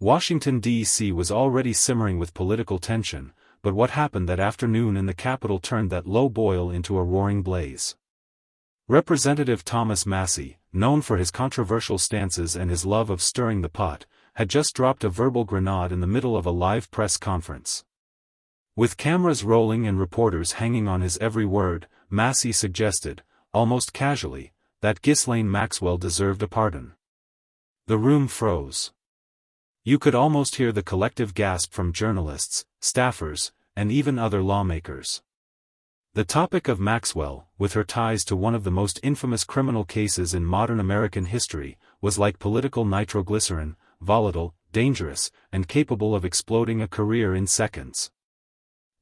Washington, D.C. was already simmering with political tension, but what happened that afternoon in the Capitol turned that low boil into a roaring blaze. Representative Thomas Massie, known for his controversial stances and his love of stirring the pot, had just dropped a verbal grenade in the middle of a live press conference. With cameras rolling and reporters hanging on his every word, Massie suggested, almost casually, that Ghislaine Maxwell deserved a pardon. The room froze. You could almost hear the collective gasp from journalists, staffers, and even other lawmakers. The topic of Maxwell, with her ties to one of the most infamous criminal cases in modern American history, was like political nitroglycerin, volatile, dangerous, and capable of exploding a career in seconds.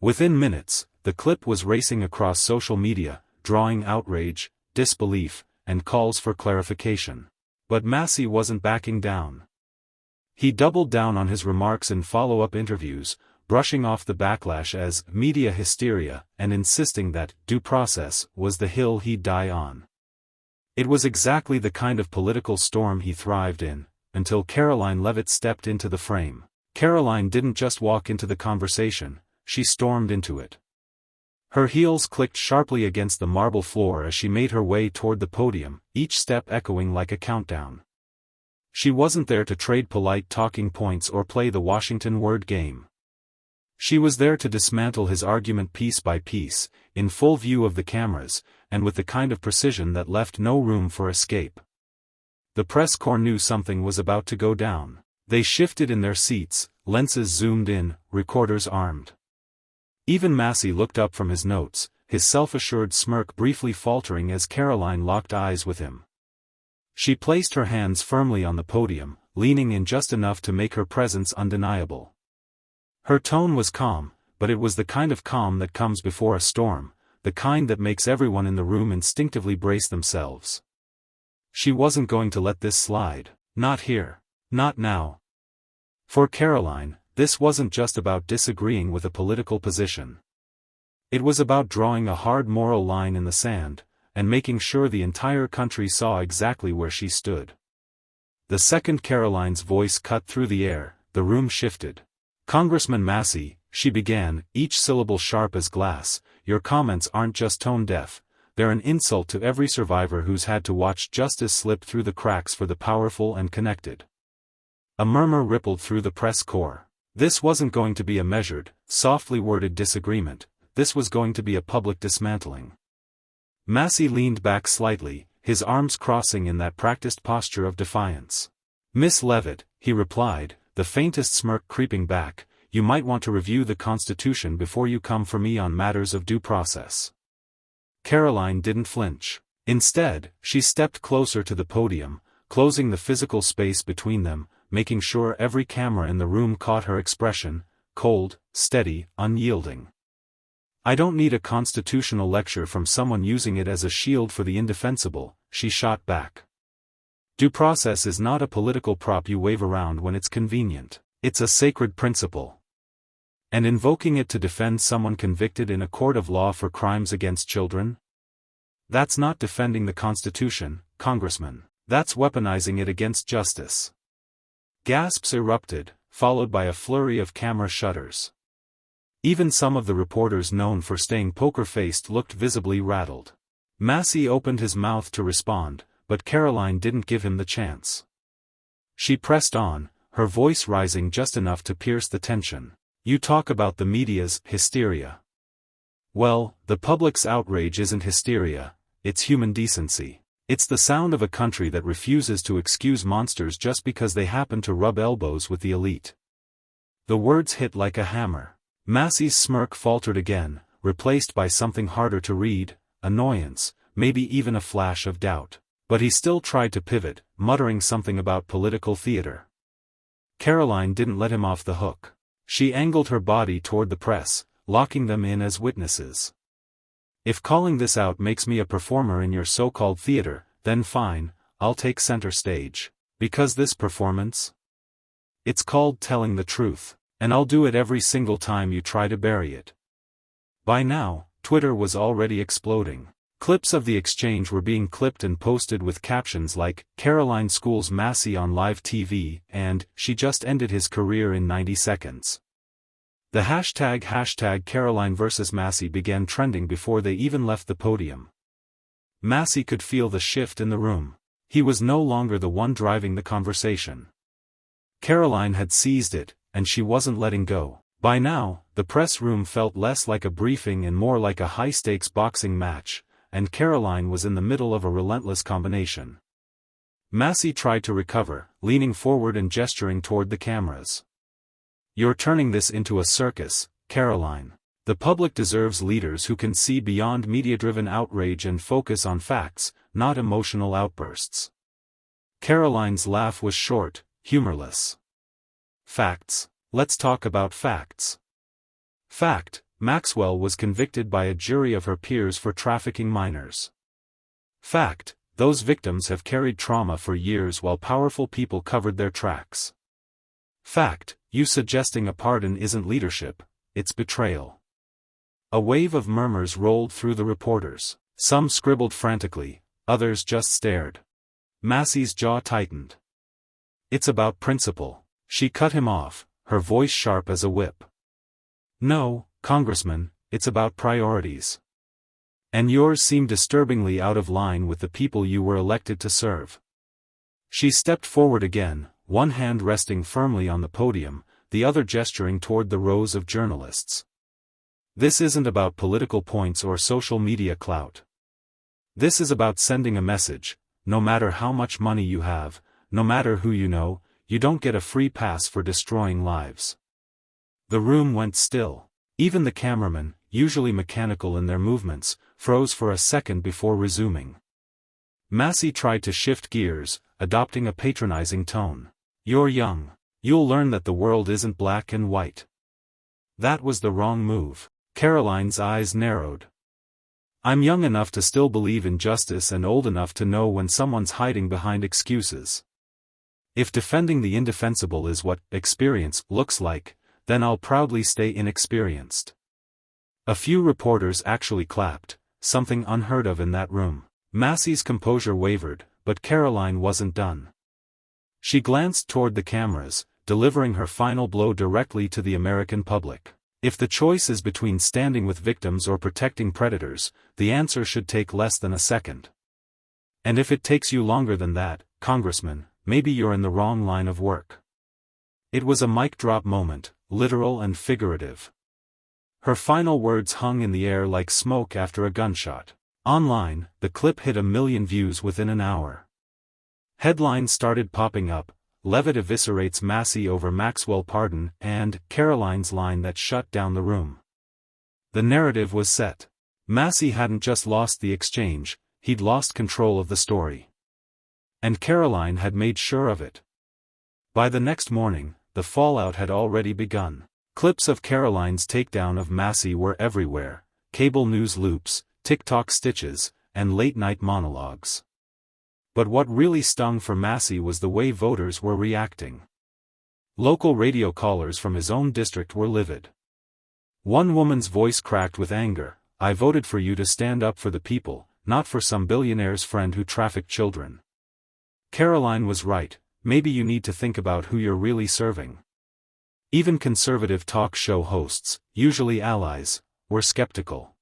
Within minutes, the clip was racing across social media, drawing outrage, disbelief, and calls for clarification. But Massie wasn't backing down. He doubled down on his remarks in follow-up interviews, brushing off the backlash as media hysteria and insisting that due process was the hill he'd die on. It was exactly the kind of political storm he thrived in, until Karoline Leavitt stepped into the frame. Karoline didn't just walk into the conversation, she stormed into it. Her heels clicked sharply against the marble floor as she made her way toward the podium, each step echoing like a countdown. She wasn't there to trade polite talking points or play the Washington word game. She was there to dismantle his argument piece by piece, in full view of the cameras, and with the kind of precision that left no room for escape. The press corps knew something was about to go down. They shifted in their seats, lenses zoomed in, recorders armed. Even Massie looked up from his notes, his self-assured smirk briefly faltering as Karoline locked eyes with him. She placed her hands firmly on the podium, leaning in just enough to make her presence undeniable. Her tone was calm, but it was the kind of calm that comes before a storm, the kind that makes everyone in the room instinctively brace themselves. She wasn't going to let this slide. Not here. Not now. For Karoline, this wasn't just about disagreeing with a political position. It was about drawing a hard moral line in the sand, and making sure the entire country saw exactly where she stood. The second Karoline's voice cut through the air, the room shifted. Congressman Massie, she began, each syllable sharp as glass, your comments aren't just tone-deaf, they're an insult to every survivor who's had to watch justice slip through the cracks for the powerful and connected. A murmur rippled through the press corps. This wasn't going to be a measured, softly worded disagreement, this was going to be a public dismantling. Massie leaned back slightly, his arms crossing in that practiced posture of defiance. Miss Levitt, he replied, the faintest smirk creeping back, you might want to review the Constitution before you come for me on matters of due process. Karoline didn't flinch. Instead, she stepped closer to the podium, closing the physical space between them, making sure every camera in the room caught her expression, cold, steady, unyielding. I don't need a constitutional lecture from someone using it as a shield for the indefensible, she shot back. Due process is not a political prop you wave around when it's convenient. It's a sacred principle. And invoking it to defend someone convicted in a court of law for crimes against children? That's not defending the Constitution, Congressman. That's weaponizing it against justice. Gasps erupted, followed by a flurry of camera shutters. Even some of the reporters known for staying poker-faced looked visibly rattled. Massie opened his mouth to respond, but Karoline didn't give him the chance. She pressed on, her voice rising just enough to pierce the tension. You talk about the media's hysteria. Well, the public's outrage isn't hysteria, it's human decency. It's the sound of a country that refuses to excuse monsters just because they happen to rub elbows with the elite. The words hit like a hammer. Massie's smirk faltered again, replaced by something harder to read, annoyance, maybe even a flash of doubt. But he still tried to pivot, muttering something about political theater. Karoline didn't let him off the hook. She angled her body toward the press, locking them in as witnesses. If calling this out makes me a performer in your so-called theater, then fine, I'll take center stage. Because this performance? It's called telling the truth, and I'll do it every single time you try to bury it. By now, Twitter was already exploding. Clips of the exchange were being clipped and posted with captions like, "Karoline schools Massie on live TV," and, "She just ended his career in 90 seconds. The hashtag Karoline vs Massie began trending before they even left the podium. Massie could feel the shift in the room. He was no longer the one driving the conversation. Karoline had seized it, and she wasn't letting go. By now, the press room felt less like a briefing and more like a high-stakes boxing match, and Karoline was in the middle of a relentless combination. Massie tried to recover, leaning forward and gesturing toward the cameras. "You're turning this into a circus, Karoline. The public deserves leaders who can see beyond media-driven outrage and focus on facts, not emotional outbursts." Karoline's laugh was short, humorless. "Facts? Let's talk about facts." Fact: Maxwell was convicted by a jury of her peers for trafficking minors. Fact: those victims have carried trauma for years while powerful people covered their tracks. Fact: you suggesting a pardon isn't leadership, it's betrayal. A wave of murmurs rolled through the reporters. Some scribbled frantically, others just stared. Massie's jaw tightened. "It's about principle." She cut him off, her voice sharp as a whip. "No, Congressman, it's about priorities. And yours seem disturbingly out of line with the people you were elected to serve." She stepped forward again, one hand resting firmly on the podium, the other gesturing toward the rows of journalists. "This isn't about political points or social media clout. This is about sending a message: no matter how much money you have, no matter who you know, you don't get a free pass for destroying lives." The room went still. Even the cameramen, usually mechanical in their movements, froze for a second before resuming. Massie tried to shift gears, adopting a patronizing tone. "You're young. You'll learn that the world isn't black and white." That was the wrong move. Karoline's eyes narrowed. "I'm young enough to still believe in justice and old enough to know when someone's hiding behind excuses. If defending the indefensible is what experience looks like, then I'll proudly stay inexperienced." A few reporters actually clapped, something unheard of in that room. Massie's composure wavered, but Karoline wasn't done. She glanced toward the cameras, delivering her final blow directly to the American public. "If the choice is between standing with victims or protecting predators, the answer should take less than a second. And if it takes you longer than that, Congressman, maybe you're in the wrong line of work." It was a mic drop moment, literal and figurative. Her final words hung in the air like smoke after a gunshot. Online, the clip hit 1 million views within an hour. Headlines started popping up: "Levit eviscerates Massie over Maxwell pardon," and "Karoline's line that shut down the room." The narrative was set. Massie hadn't just lost the exchange, he'd lost control of the story. And Karoline had made sure of it. By the next morning, the fallout had already begun. Clips of Karoline's takedown of Massie were everywhere: cable news loops, TikTok stitches, and late-night monologues. But what really stung for Massie was the way voters were reacting. Local radio callers from his own district were livid. One woman's voice cracked with anger: "I voted for you to stand up for the people, not for some billionaire's friend who trafficked children." Karoline was right: maybe you need to think about who you're really serving. Even conservative talk show hosts, usually allies, were skeptical.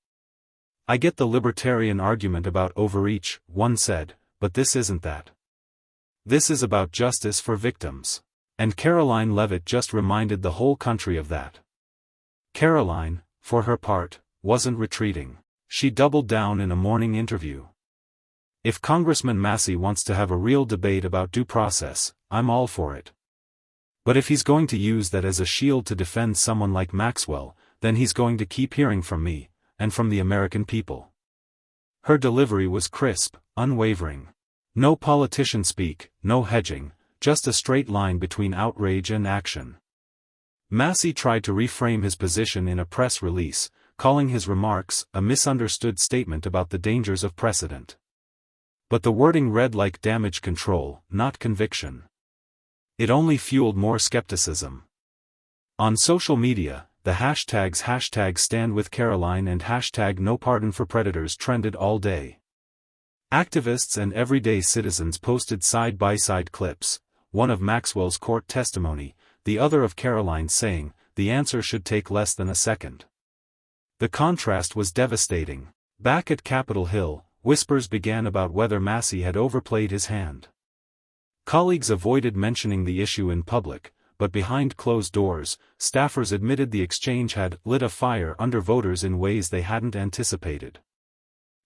"I get the libertarian argument about overreach," one said, "but this isn't that. This is about justice for victims." And Karoline Leavitt just reminded the whole country of that. Karoline, for her part, wasn't retreating. She doubled down in a morning interview. "If Congressman Massie wants to have a real debate about due process, I'm all for it. But if he's going to use that as a shield to defend someone like Maxwell, then he's going to keep hearing from me, and from the American people." Her delivery was crisp, unwavering. No politician speak, no hedging, just a straight line between outrage and action. Massie tried to reframe his position in a press release, calling his remarks a misunderstood statement about the dangers of precedent. But the wording read like damage control, not conviction. It only fueled more skepticism. On social media, the hashtags #StandWithCaroline and #NoPardonForPredators trended all day. Activists and everyday citizens posted side-by-side clips, one of Maxwell's court testimony, the other of Karoline saying, "The answer should take less than a second." The contrast was devastating. Back at Capitol Hill, whispers began about whether Massie had overplayed his hand. Colleagues avoided mentioning the issue in public, but behind closed doors, staffers admitted the exchange had lit a fire under voters in ways they hadn't anticipated.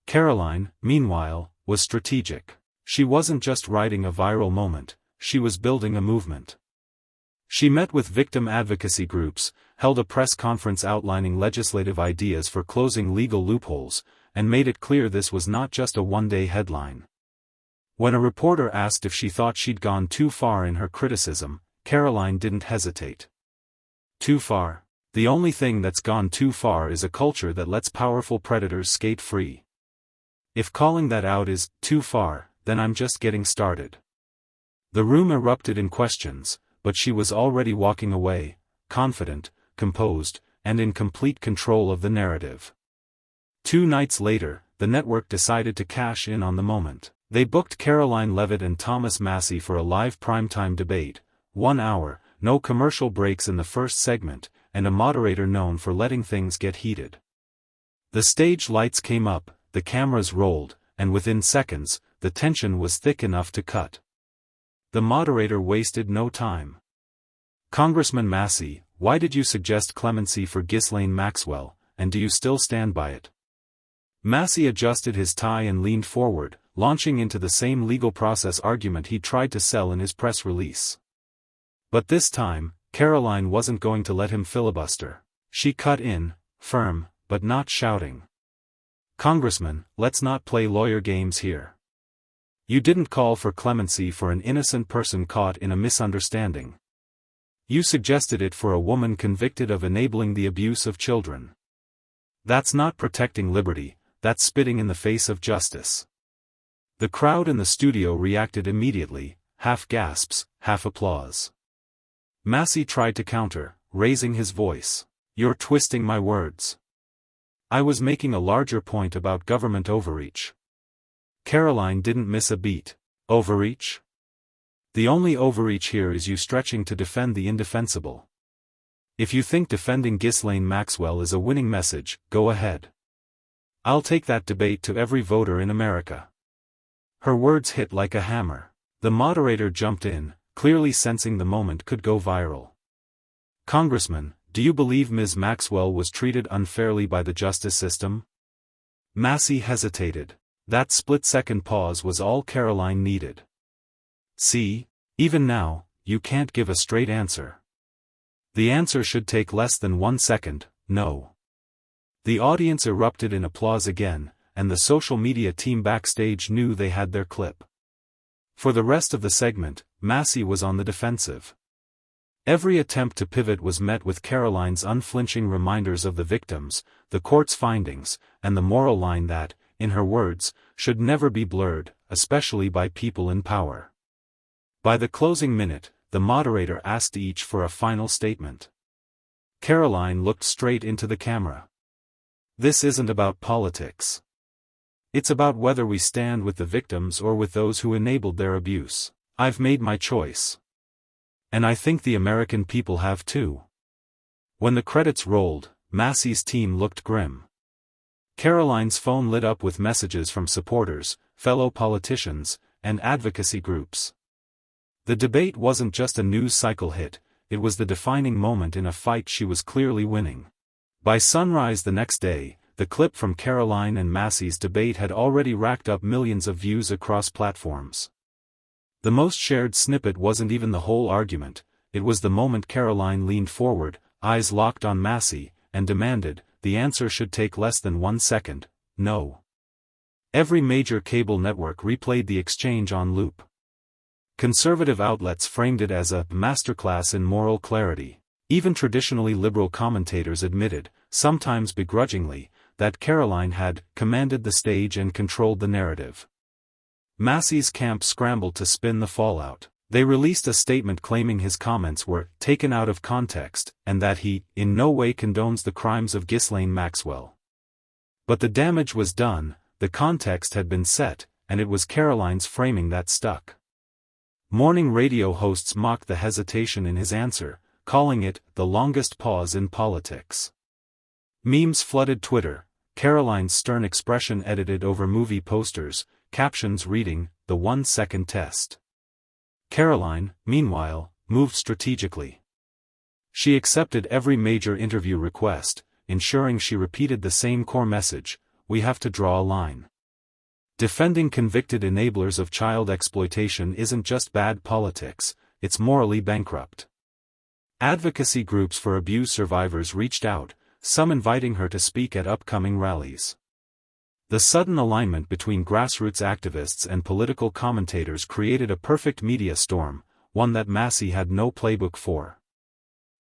Karoline, meanwhile, was strategic. She wasn't just riding a viral moment, she was building a movement. She met with victim advocacy groups, held a press conference outlining legislative ideas for closing legal loopholes, and made it clear this was not just a one-day headline. When a reporter asked if she thought she'd gone too far in her criticism, Karoline didn't hesitate. Too far? The only thing that's gone too far is a culture that lets powerful predators skate free. If calling that out is too far, then I'm just getting started. The room erupted in questions, but she was already walking away, confident, composed, and in complete control of the narrative. 2 nights later, the network decided to cash in on the moment. They booked Karoline Leavitt and Thomas Massie for a live primetime debate, 1 hour, no commercial breaks in the first segment, and a moderator known for letting things get heated. The stage lights came up, the cameras rolled, and within seconds, the tension was thick enough to cut. The moderator wasted no time. "Congressman Massie, why did you suggest clemency for Ghislaine Maxwell, and do you still stand by it?" Massie adjusted his tie and leaned forward, launching into the same legal process argument he tried to sell in his press release. But this time, Karoline wasn't going to let him filibuster. She cut in, firm, but not shouting. "Congressman, let's not play lawyer games here. You didn't call for clemency for an innocent person caught in a misunderstanding. You suggested it for a woman convicted of enabling the abuse of children. That's not protecting liberty, that's spitting in the face of justice." The crowd in the studio reacted immediately, half gasps, half applause. Massie tried to counter, raising his voice. "You're twisting my words. I was making a larger point about government overreach." Karoline didn't miss a beat. "Overreach? The only overreach here is you stretching to defend the indefensible. If you think defending Ghislaine Maxwell is a winning message, go ahead. I'll take that debate to every voter in America." Her words hit like a hammer. The moderator jumped in, clearly sensing the moment could go viral. "Congressman, do you believe Ms. Maxwell was treated unfairly by the justice system?" Massie hesitated. That split-second pause was all Karoline needed. "See? Even now, you can't give a straight answer. The answer should take less than 1 second, no." The audience erupted in applause again, and the social media team backstage knew they had their clip. For the rest of the segment, Massie was on the defensive. Every attempt to pivot was met with Karoline's unflinching reminders of the victims, the court's findings, and the moral line that, in her words, should never be blurred, especially by people in power. By the closing minute, the moderator asked each for a final statement. Karoline looked straight into the camera. "This isn't about politics. It's about whether we stand with the victims or with those who enabled their abuse. I've made my choice. And I think the American people have too." When the credits rolled, Massie's team looked grim. Karoline's phone lit up with messages from supporters, fellow politicians, and advocacy groups. The debate wasn't just a news cycle hit, it was the defining moment in a fight she was clearly winning. By sunrise the next day, the clip from Karoline and Massie's debate had already racked up millions of views across platforms. The most shared snippet wasn't even the whole argument, it was the moment Karoline leaned forward, eyes locked on Massie, and demanded, "The answer should take less than 1 second, no." Every major cable network replayed the exchange on loop. Conservative outlets framed it as a masterclass in moral clarity. Even traditionally liberal commentators admitted, sometimes begrudgingly, that Karoline had commanded the stage and controlled the narrative. Massie's camp scrambled to spin the fallout. They released a statement claiming his comments were taken out of context, and that he, in no way condones the crimes of Ghislaine Maxwell. But the damage was done, the context had been set, and it was Karoline's framing that stuck. Morning radio hosts mocked the hesitation in his answer, calling it the longest pause in politics. Memes flooded Twitter, Karoline's stern expression edited over movie posters, captions reading, "The 1-second test." Karoline, meanwhile, moved strategically. She accepted every major interview request, ensuring she repeated the same core message: we have to draw a line. Defending convicted enablers of child exploitation isn't just bad politics, it's morally bankrupt. Advocacy groups for abuse survivors reached out, some inviting her to speak at upcoming rallies. The sudden alignment between grassroots activists and political commentators created a perfect media storm, one that Massie had no playbook for.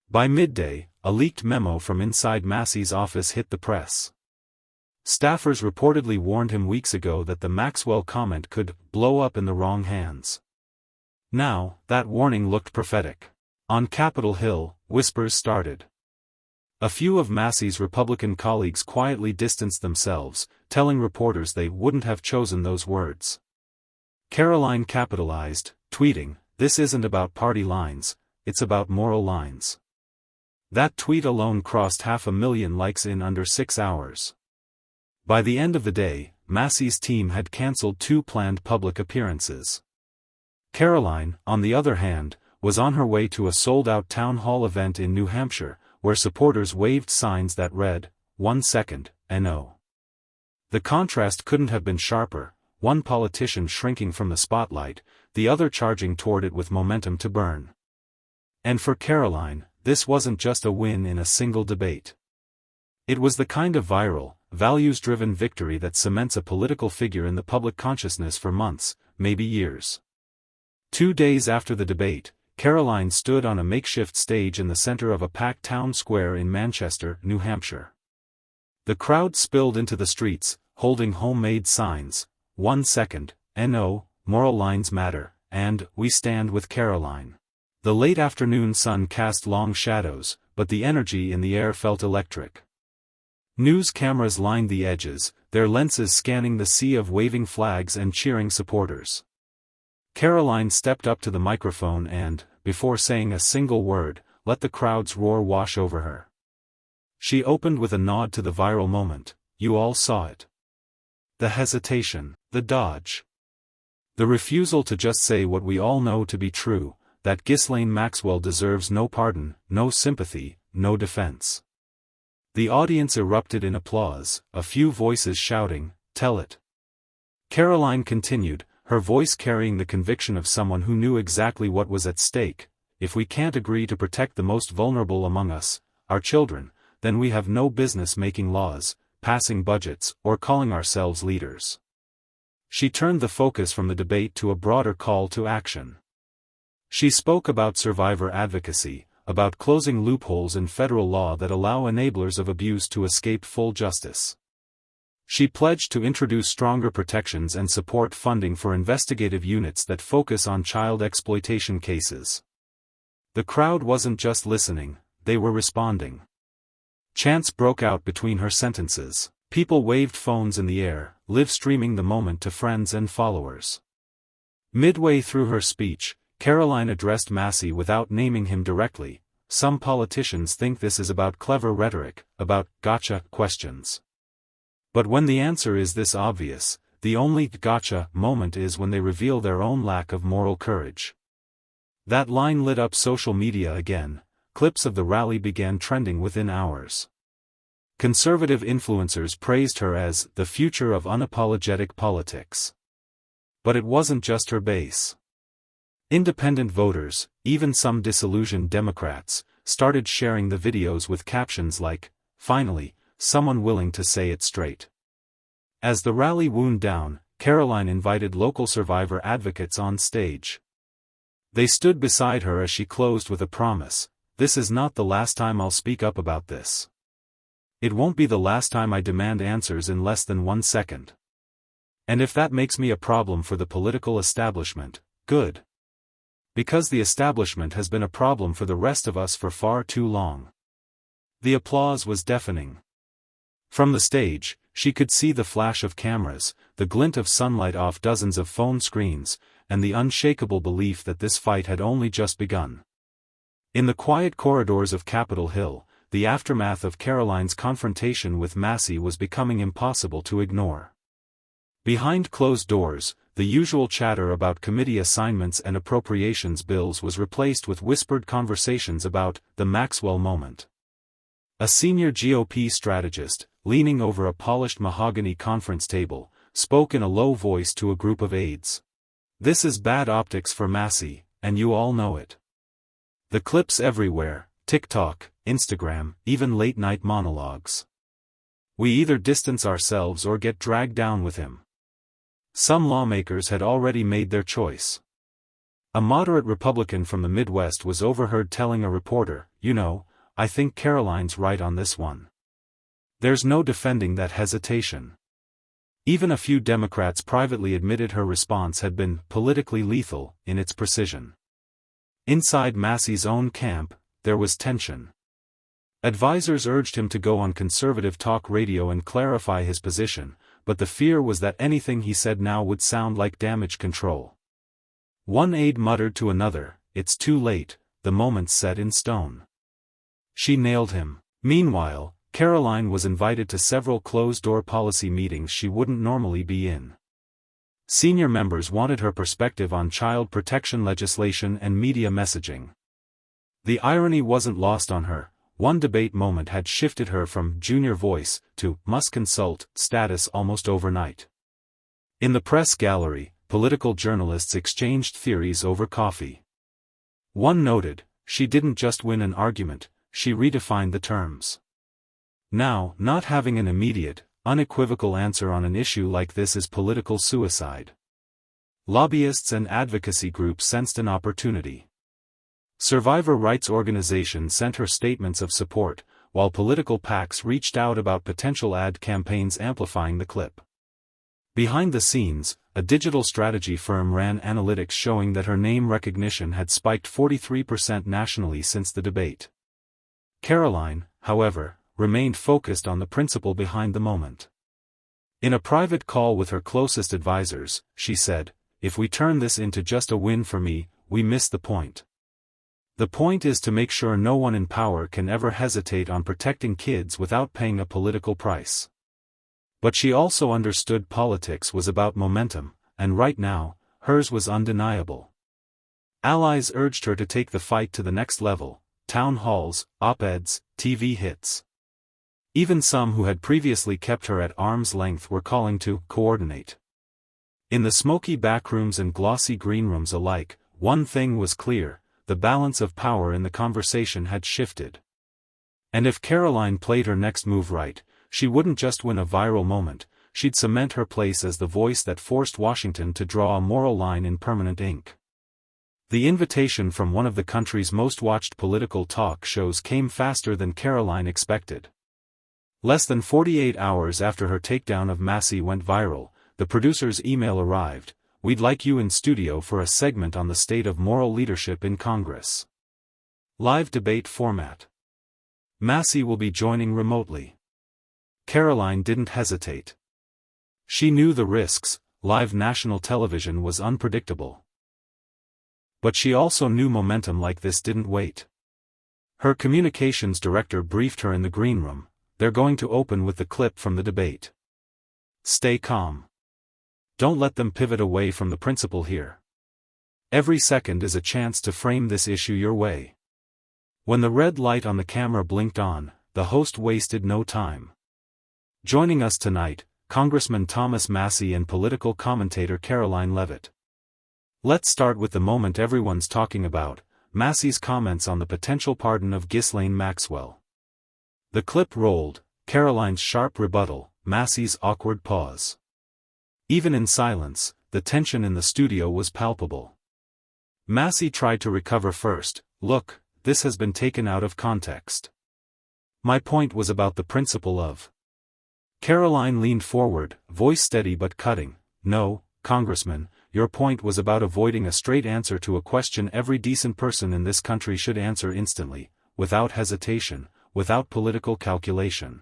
By midday, a leaked memo from inside Massie's office hit the press. Staffers reportedly warned him weeks ago that the Maxwell comment could blow up in the wrong hands. Now, that warning looked prophetic. On Capitol Hill, whispers started. A few of Massie's Republican colleagues quietly distanced themselves, telling reporters they wouldn't have chosen those words. Karoline capitalized, tweeting, "This isn't about party lines, it's about moral lines." That tweet alone crossed 500,000 likes in under 6 hours. By the end of the day, Massie's team had cancelled 2 planned public appearances. Karoline, on the other hand, was on her way to a sold-out town hall event in New Hampshire, where supporters waved signs that read, "1 second, NO." The contrast couldn't have been sharper, one politician shrinking from the spotlight, the other charging toward it with momentum to burn. And for Karoline, this wasn't just a win in a single debate. It was the kind of viral, values-driven victory that cements a political figure in the public consciousness for months, maybe years. 2 days after the debate, Karoline stood on a makeshift stage in the center of a packed town square in Manchester, New Hampshire. The crowd spilled into the streets, holding homemade signs, "1 second, NO, moral lines matter," and "We stand with Karoline." The late afternoon sun cast long shadows, but the energy in the air felt electric. News cameras lined the edges, their lenses scanning the sea of waving flags and cheering supporters. Karoline stepped up to the microphone and, before saying a single word, let the crowd's roar wash over her. She opened with a nod to the viral moment. You all saw it. The hesitation, the dodge. The refusal to just say what we all know to be true, that Ghislaine Maxwell deserves no pardon, no sympathy, no defense. The audience erupted in applause, a few voices shouting, "Tell it." Karoline continued, her voice carrying the conviction of someone who knew exactly what was at stake. "If we can't agree to protect the most vulnerable among us, our children, then we have no business making laws, passing budgets, or calling ourselves leaders." She turned the focus from the debate to a broader call to action. She spoke about survivor advocacy, about closing loopholes in federal law that allow enablers of abuse to escape full justice. She pledged to introduce stronger protections and support funding for investigative units that focus on child exploitation cases. The crowd wasn't just listening, they were responding. Chants broke out between her sentences. People waved phones in the air, live-streaming the moment to friends and followers. Midway through her speech, Karoline addressed Massie without naming him directly. "Some politicians think this is about clever rhetoric, about gotcha questions. But when the answer is this obvious, the only gotcha moment is when they reveal their own lack of moral courage." That line lit up social media again. Clips of the rally began trending within hours. Conservative influencers praised her as the future of unapologetic politics. But it wasn't just her base. Independent voters, even some disillusioned Democrats, started sharing the videos with captions like, "Finally, someone willing to say it straight." As the rally wound down, Karoline invited local survivor advocates on stage. They stood beside her as she closed with a promise: "This is not the last time I'll speak up about this. It won't be the last time I demand answers in less than 1 second. And if that makes me a problem for the political establishment, good." Because the establishment has been a problem for the rest of us for far too long. The applause was deafening. From the stage, she could see the flash of cameras, the glint of sunlight off dozens of phone screens, and the unshakable belief that this fight had only just begun. In the quiet corridors of Capitol Hill, the aftermath of Karoline's confrontation with Massie was becoming impossible to ignore. Behind closed doors, the usual chatter about committee assignments and appropriations bills was replaced with whispered conversations about the Maxwell moment. A senior GOP strategist, leaning over a polished mahogany conference table, spoke in a low voice to a group of aides. "This is bad optics for Massie, and you all know it. The clips everywhere, TikTok, Instagram, even late-night monologues. We either distance ourselves or get dragged down with him." Some lawmakers had already made their choice. A moderate Republican from the Midwest was overheard telling a reporter, "You know, I think Karoline's right on this one. There's no defending that hesitation." Even a few Democrats privately admitted her response had been politically lethal in its precision. Inside Massie's own camp, there was tension. Advisors urged him to go on conservative talk radio and clarify his position, but the fear was that anything he said now would sound like damage control. One aide muttered to another, "It's too late, the moment's set in stone. She nailed him." Meanwhile, Karoline was invited to several closed-door policy meetings she wouldn't normally be in. Senior members wanted her perspective on child protection legislation and media messaging. The irony wasn't lost on her. One debate moment had shifted her from junior voice to must consult status almost overnight. In the press gallery, political journalists exchanged theories over coffee. One noted, "She didn't just win an argument, she redefined the terms." Now, not having an immediate, unequivocal answer on an issue like this is political suicide. Lobbyists and advocacy groups sensed an opportunity. Survivor rights organizations sent her statements of support, while political PACs reached out about potential ad campaigns amplifying the clip. Behind the scenes, a digital strategy firm ran analytics showing that her name recognition had spiked 43% nationally since the debate. Karoline, however, remained focused on the principle behind the moment. In a private call with her closest advisors, she said, "If we turn this into just a win for me, we miss the point. The point is to make sure no one in power can ever hesitate on protecting kids without paying a political price." But she also understood politics was about momentum, and right now, hers was undeniable. Allies urged her to take the fight to the next level: town halls, op-eds, TV hits. Even some who had previously kept her at arm's length were calling to coordinate. In the smoky backrooms and glossy greenrooms alike, one thing was clear: the balance of power in the conversation had shifted. And if Karoline played her next move right, she wouldn't just win a viral moment, she'd cement her place as the voice that forced Washington to draw a moral line in permanent ink. The invitation from one of the country's most watched political talk shows came faster than Karoline expected. Less than 48 hours after her takedown of Massie went viral, the producer's email arrived: "We'd like you in studio for a segment on the state of moral leadership in Congress. Live debate format. Massie will be joining remotely." Karoline didn't hesitate. She knew the risks: live national television was unpredictable. But she also knew momentum like this didn't wait. Her communications director briefed her in the green room: "They're going to open with the clip from the debate. Stay calm. Don't let them pivot away from the principle here. Every second is a chance to frame this issue your way." When the red light on the camera blinked on, the host wasted no time. Joining us tonight, Congressman Thomas Massie and political commentator Karoline Leavitt. Let's start with the moment everyone's talking about: Massie's comments on the potential pardon of Ghislaine Maxwell. The clip rolled, Karoline's sharp rebuttal, Massie's awkward pause. Even in silence, the tension in the studio was palpable. Massie tried to recover first: "Look, this has been taken out of context. My point was about the principle of..." Karoline leaned forward, voice steady but cutting: "No, Congressman, your point was about avoiding a straight answer to a question every decent person in this country should answer instantly, without hesitation, without political calculation.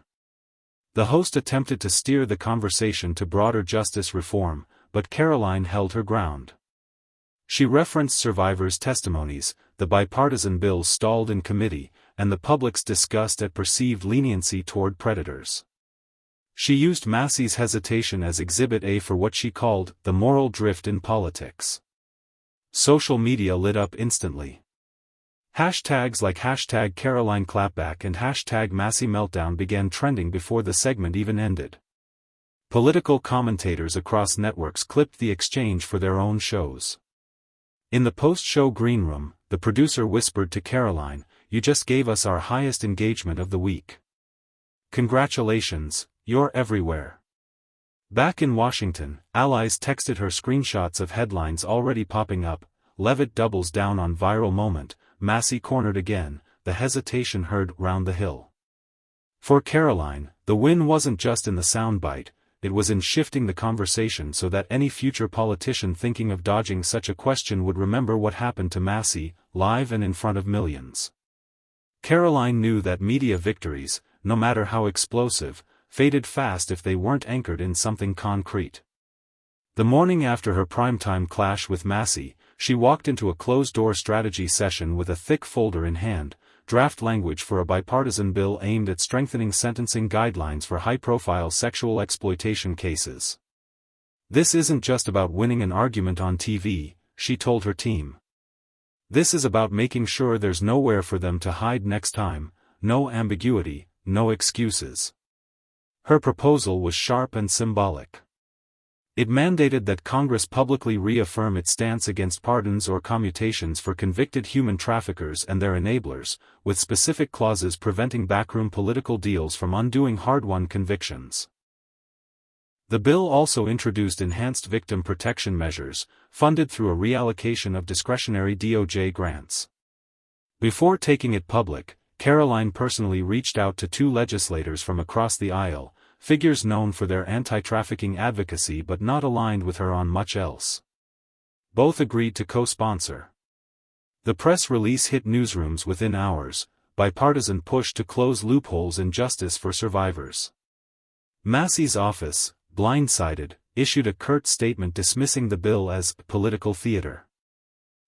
The host attempted to steer the conversation to broader justice reform, but Karoline held her ground. She referenced survivors' testimonies, the bipartisan bills stalled in committee, and the public's disgust at perceived leniency toward predators. She used Massie's hesitation as Exhibit A for what she called the moral drift in politics. Social media lit up instantly. Hashtags like hashtag Karoline Clapback and hashtag Massie Meltdown began trending before the segment even ended. Political commentators across networks clipped the exchange for their own shows. In the post-show green room, the producer whispered to Karoline, "You just gave us our highest engagement of the week. Congratulations, you're everywhere." Back in Washington, allies texted her screenshots of headlines already popping up. Levit doubles down on viral moment, Massie cornered again, the hesitation heard round the hill. For Karoline, the win wasn't just in the soundbite, it was in shifting the conversation so that any future politician thinking of dodging such a question would remember what happened to Massie, live and in front of millions. Karoline knew that media victories, no matter how explosive, faded fast if they weren't anchored in something concrete. The morning after her primetime clash with Massie, she walked into a closed-door strategy session with a thick folder in hand, draft language for a bipartisan bill aimed at strengthening sentencing guidelines for high-profile sexual exploitation cases. "This isn't just about winning an argument on TV," she told her team. "This is about making sure there's nowhere for them to hide next time, no ambiguity, no excuses." Her proposal was sharp and symbolic. It mandated that Congress publicly reaffirm its stance against pardons or commutations for convicted human traffickers and their enablers, with specific clauses preventing backroom political deals from undoing hard-won convictions. The bill also introduced enhanced victim protection measures, funded through a reallocation of discretionary DOJ grants. Before taking it public, Karoline personally reached out to two legislators from across the aisle, figures known for their anti-trafficking advocacy but not aligned with her on much else. Both agreed to co-sponsor. The press release hit newsrooms within hours, bipartisan push to close loopholes in justice for survivors. Massie's office, blindsided, issued a curt statement dismissing the bill as political theater.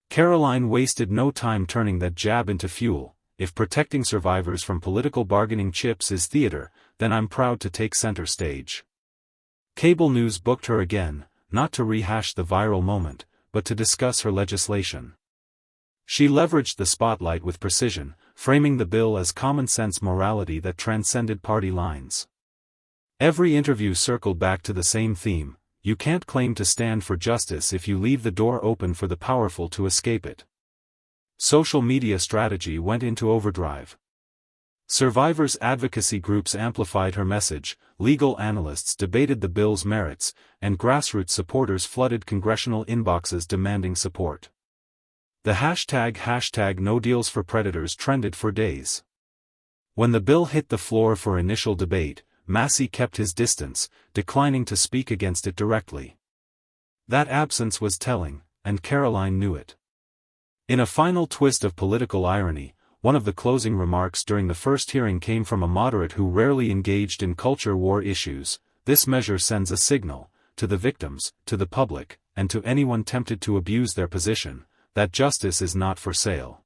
Karoline wasted no time turning that jab into fuel. "If protecting survivors from political bargaining chips is theater, then I'm proud to take center stage." Cable news booked her again, not to rehash the viral moment, but to discuss her legislation. She leveraged the spotlight with precision, framing the bill as common-sense morality that transcended party lines. Every interview circled back to the same theme: you can't claim to stand for justice if you leave the door open for the powerful to escape it. Social media strategy went into overdrive. Survivors' advocacy groups amplified her message, legal analysts debated the bill's merits, and grassroots supporters flooded congressional inboxes demanding support. The hashtag no deals for predators trended for days. When the bill hit the floor for initial debate, Massie kept his distance, declining to speak against it directly. That absence was telling, and Karoline knew it. In a final twist of political irony, one of the closing remarks during the first hearing came from a moderate who rarely engaged in culture war issues: "This measure sends a signal, to the victims, to the public, and to anyone tempted to abuse their position, that justice is not for sale."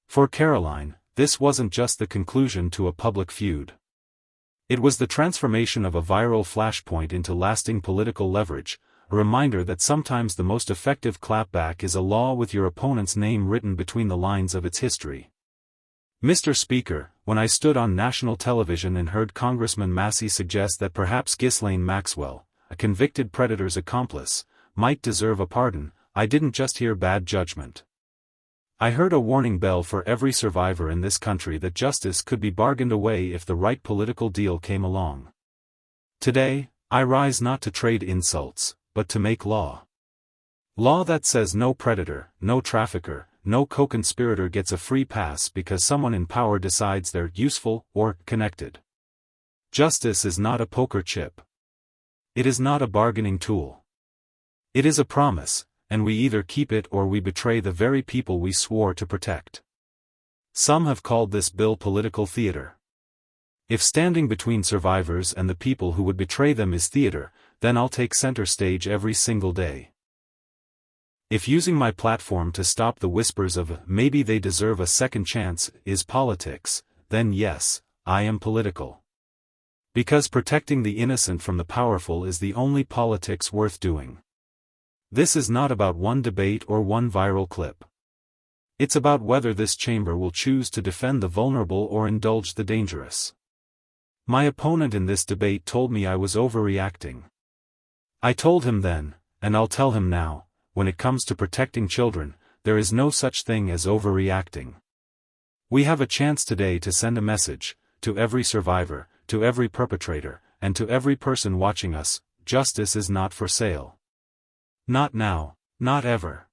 For Karoline, this wasn't just the conclusion to a public feud. It was the transformation of a viral flashpoint into lasting political leverage, a reminder that sometimes the most effective clapback is a law with your opponent's name written between the lines of its history. "Mr. Speaker, when I stood on national television and heard Congressman Massie suggest that perhaps Ghislaine Maxwell, a convicted predator's accomplice, might deserve a pardon, I didn't just hear bad judgment. I heard a warning bell for every survivor in this country that justice could be bargained away if the right political deal came along. Today, I rise not to trade insults, but to make law. Law that says no predator, no trafficker, no co-conspirator gets a free pass because someone in power decides they're useful or connected. Justice is not a poker chip. It is not a bargaining tool. It is a promise, and we either keep it or we betray the very people we swore to protect. Some have called this bill political theater. If standing between survivors and the people who would betray them is theater, then I'll take center stage every single day. If using my platform to stop the whispers of maybe they deserve a second chance is politics, then yes, I am political. Because protecting the innocent from the powerful is the only politics worth doing. This is not about one debate or one viral clip. It's about whether this chamber will choose to defend the vulnerable or indulge the dangerous. My opponent in this debate told me I was overreacting. I told him then, and I'll tell him now, when it comes to protecting children, there is no such thing as overreacting. We have a chance today to send a message, to every survivor, to every perpetrator, and to every person watching us: justice is not for sale. Not now, not ever.